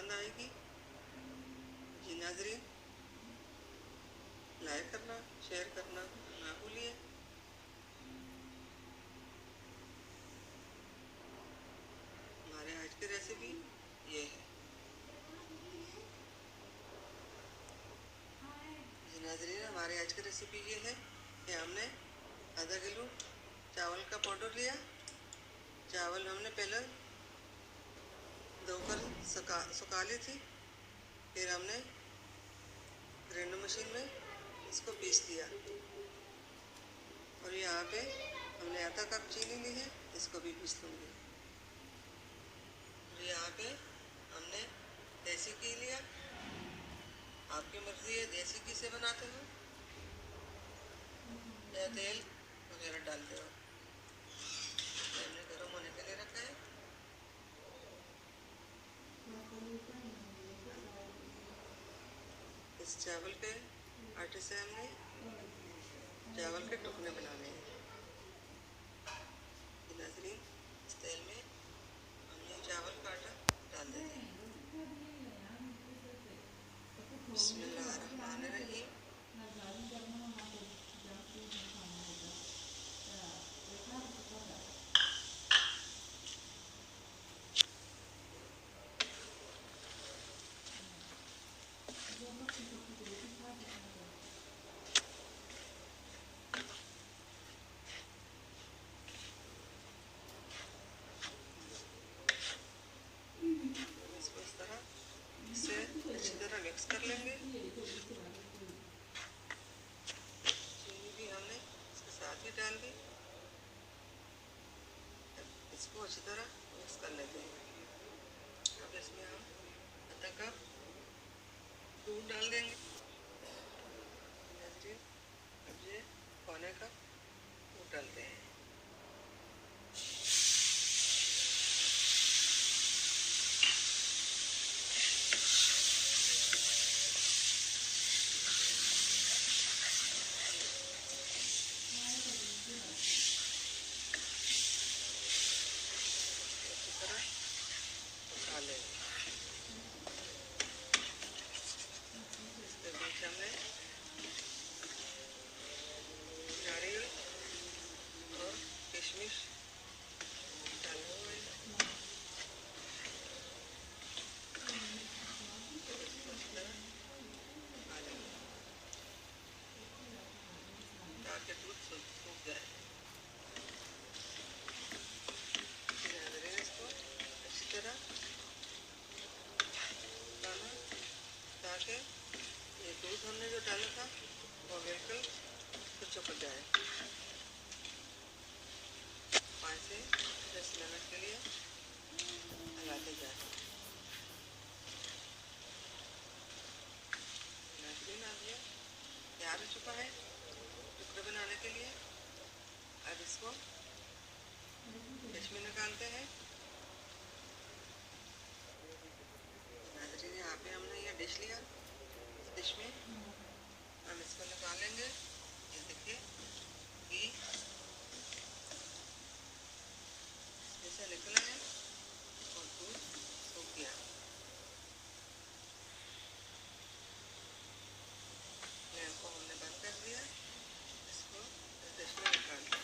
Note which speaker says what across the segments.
Speaker 1: पसंद आएगी। जी नाज़रीन, लाइक करना, शेयर करना ना भूलिए। हमारे आज की रेसिपी ये है। जी नाज़रीन, हमारे आज की रेसिपी ये है कि हमने आधा किलो चावल का पाउडर लिया। चावल हमने पहले धोकर सुखा ली थी। फिर हमने ग्राइंडर मशीन में इसको पीस दिया। और यहाँ पे हमने आधा कप चीनी ली है, इसको भी पीस लूँगी। और यहाँ पे हमने देसी घी लिया। आपकी मर्ज़ी है देसी घी से बनाते हो या तेल वगैरह डालते हो। हमने गर्म होने के लिए रखा है। इस चावल के आटे से हमने चावल के टुकड़े बनाने हैं। नाज़रीन, इस तेल में हमने चावल का आटा डाल देते हैं। बिस्मिल्लाहिर्रहमानिर्रहीम। इसको इस तरह से अच्छी तरह मिक्स कर लेंगे। चीनी भी हमने इसके साथ ही डाल दी। इसको अच्छी तरह मिक्स कर लेते हैं। अब इसमें हम आधा कप दूध डाल देंगे। अब ये पौने कप दूध डालते हैं। इसके बीच हमने नारियल और किशमिश डाले हुए हैं। ताकि दूध सूख जाए। इसको अच्छी तरह डालना ताकि ये दूध हमने जो डाला था वो बिल्कुल चिपक जाए। 5 से 10 मिनट के लिए हिलाते जाए। अब ये तैयार हो चुका है टुकड़े बनाने के लिए। अब इसको डिश में निकालते हैं। नाज़रीन, यहाँ पे हमने ये डिश लिया। इस डिश में हम इसको निकालेंगे। ये देखिए घी जैसे निकला है और दूध सूख गया। फ्लेम को हमने बंद कर दिया। इसको इस डिश में निकाल दिया।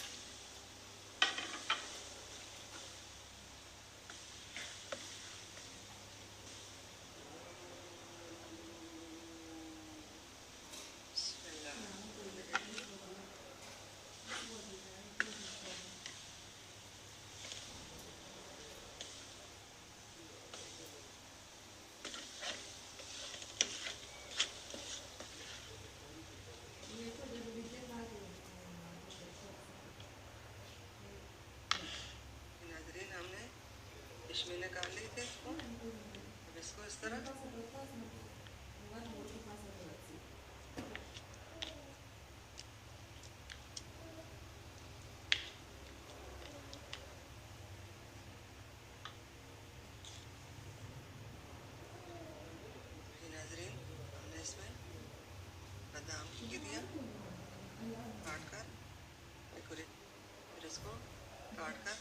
Speaker 1: डिश में निकाल ली थी इसको। अब इसको इस तरह नाज़रीन, हमने इसमें बादाम की दिया काट कर। फिर इसको काट कर